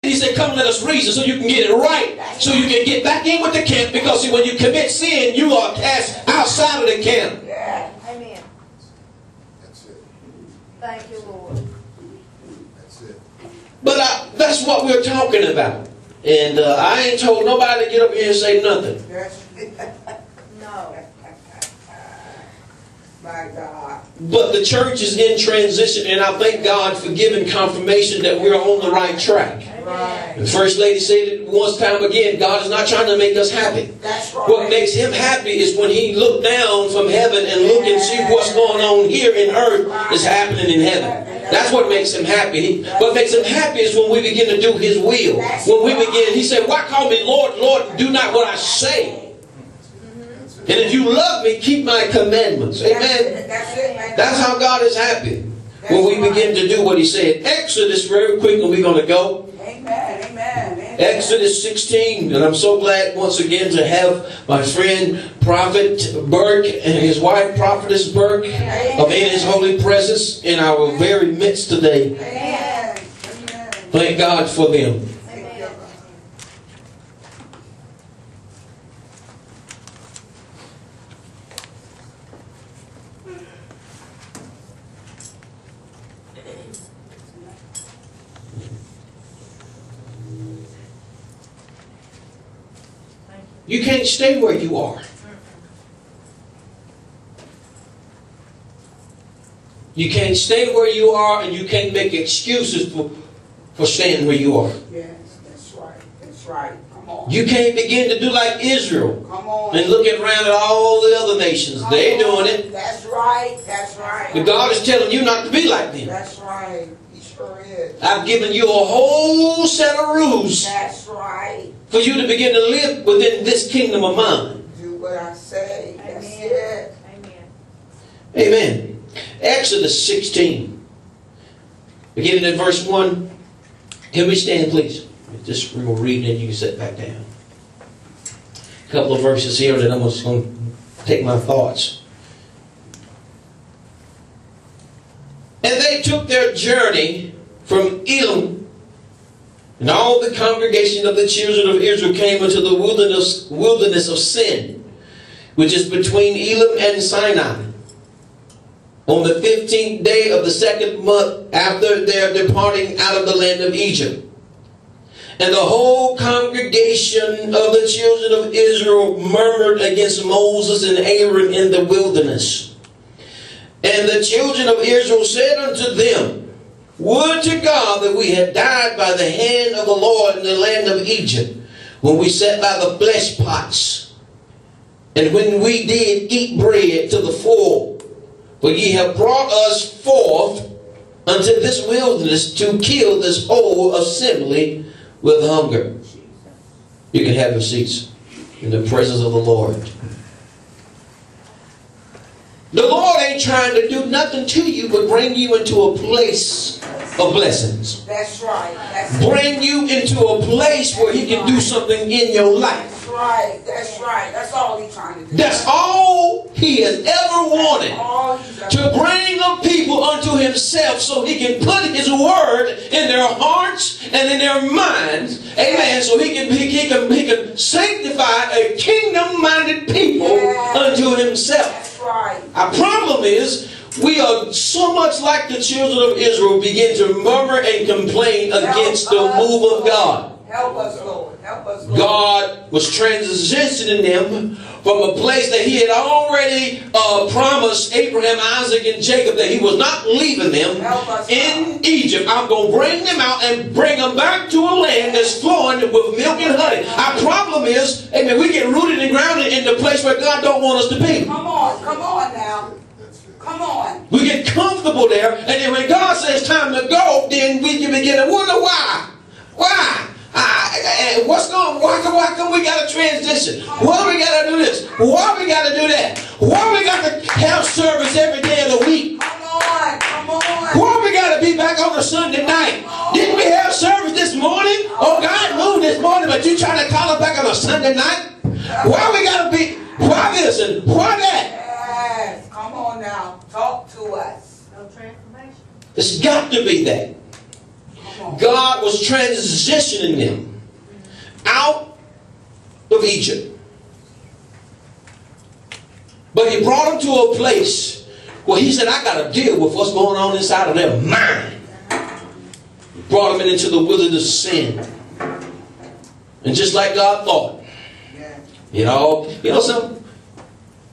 He said, come let us reason so you can get it right. So you can get back in with the camp. Because see, when you commit sin, you are cast outside of the camp. Yeah. Amen. That's it. Thank you, Lord. That's it. But that's what we're talking about. And I ain't told nobody to get up here and say nothing. No. My God. But the church is in transition, and I thank God for giving confirmation that we're on the right track. Right. The First Lady said it once time again, God is not trying to make us happy. That's right. What makes him happy is when he look down from heaven and look and see what's going on here in earth is happening in heaven. That's what makes him happy. What makes him happy is when we begin to do his will. When we begin, he said, why call me Lord, Lord, do not what I say. And if you love me, keep my commandments. Amen. That's how God is happy. When we begin to do what he said. Exodus, very quick, and we're going to go. Amen. Amen. Exodus 16. And I'm so glad once again to have my friend Prophet Burke and his wife Prophetess Burke of in his holy presence in our very midst today. Amen. Thank God for them. You can't stay where you are. You can't stay where you are, and you can't make excuses for staying where you are. Yes, that's right. That's right. Come on. You can't begin to do like Israel Come on. and look around at all the other nations. They're doing it. That's right. That's right. But God is telling you not to be like them. That's right. He sure is. I've given you a whole set of rules That's right. for you to begin to live within this kingdom of mine. Do what I say. That's Amen. it. Amen. Amen. Exodus 16. Beginning at verse 1. Can we stand, please? Just we're going to read and you can sit back down. A couple of verses here that I'm just going to take my thoughts. And they took their journey from Elim, and all the congregation of the children of Israel came into the wilderness of Sin, which is between Elim and Sinai, on the 15th day of the 2nd month after their departing out of the land of Egypt. And the whole congregation of the children of Israel murmured against Moses and Aaron in the wilderness. And the children of Israel said unto them, would to God that we had died by the hand of the Lord in the land of Egypt, when we sat by the flesh pots, and when we did eat bread to the full. For ye have brought us forth unto this wilderness to kill this whole assembly with hunger. You can have your seats in the presence of the Lord. The Lord ain't trying to do nothing to you but bring you into a place of blessings. That's right. That's Bring you into a place where he can do something in your life. That's right. That's right. That's all he's trying to do. That's all he has ever wanted. All he's ever To bring the people unto himself so he can put his word in their hearts and in their minds. Amen. So he can sanctify a kingdom-minded people unto himself. That's right. Our problem is we are so much like the children of Israel begin to murmur and complain against the move of God. Help us, Lord. Help us, Lord. God was transitioning them from a place that he had already promised Abraham, Isaac, and Jacob that he was not leaving them in Egypt. I'm going to bring them out and bring them back to a land that's flowing with milk and honey. Our problem is, amen, we get rooted and grounded in the place where God don't want us to be. Come on now. Come on. We get comfortable there, and then when God says time to go, then we can begin to wonder why. Why? What's going on? Why come we got to transition? Why we got to do this? Why we got to do that? Why we got to have service every day of the week? Come on. Come on. Why we got to be back on a Sunday night? Didn't we have service this morning? Oh, God moved this morning, but you trying to call it back on a Sunday night? Why we got to be, why this and why that? Yes. Come on now. Talk to us. No transformation. It's got to be that. God was transitioning them out of Egypt. But he brought them to a place where he said, I got to deal with what's going on inside of their mind. He brought them into the wilderness of sin. And just like God thought, you know something?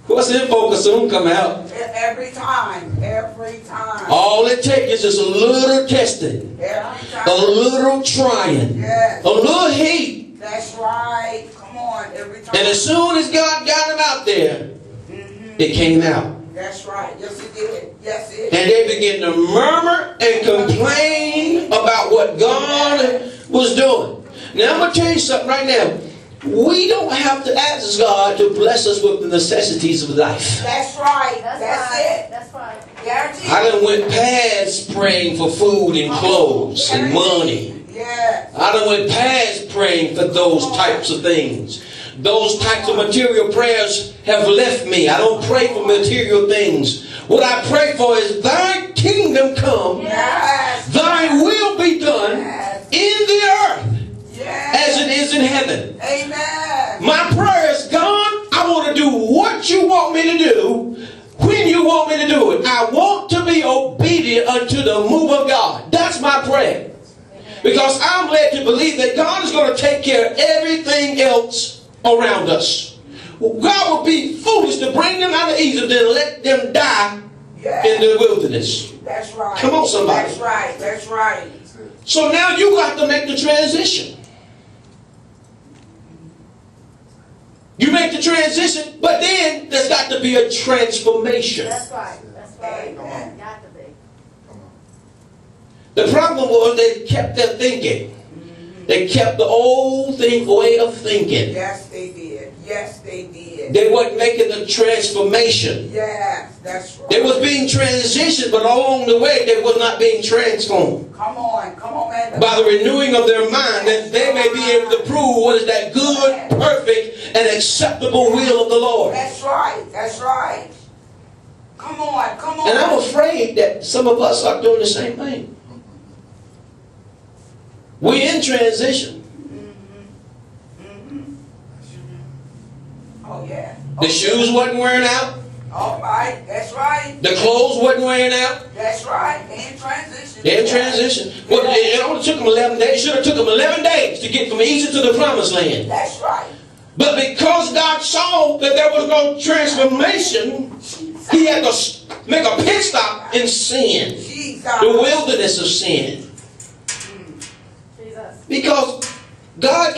What's in focus soon come out. Every time. Every time. All it takes is just a little testing. Every time. A little trying. Yes. A little heat. That's right. Come on. Every time. And as soon as God got them out there, it came out. That's right. Yes, it did. Yes, it did. And they began to murmur and complain about what God was doing. Now I'm going to tell you something right now. We don't have to ask God to bless us with the necessities of life. That's right. That's it. That's right. Guaranteed. I done went past praying for food and clothes and money. Yes. I done went past praying for those types of things. Those types of material prayers have left me. I don't pray for material things. What I pray for is thy kingdom come. Yes. Thy will be done in the earth as it is in heaven. Amen. My prayer is, God, I want to do what you want me to do when you want me to do it. I want to be obedient unto the move of God. That's my prayer. Because I'm led to believe that God is going to take care of everything else around us. God would be foolish to bring them out of Egypt and let them die in the wilderness. That's right. Come on, somebody. That's right. That's right. So now you got to make the transition. You make the transition, but then there's got to be a transformation. That's right. That's right. Amen. Got to be. The problem was they kept their thinking. They kept the old way of thinking. Yes, they did. Yes, they did. They weren't making the transformation. Yes, that's right. They was being transitioned, but along the way they was not being transformed. Come on, man. By the renewing of their mind, that they may be able to prove what is that good, perfect, and acceptable will of the Lord. That's right. That's right. Come on, come on. And I'm afraid that some of us are doing the same thing. We're in transition. Oh, yeah. The shoes wasn't wearing out. All right. That's right. The clothes wasn't wearing out. That's right. They in transition. They're in transition. Well, it only took them 11 days. It should have took them 11 days to get from Egypt to the promised land. That's right. But because God saw that there was no transformation, he had to make a pit stop in sin. The wilderness of sin. Because God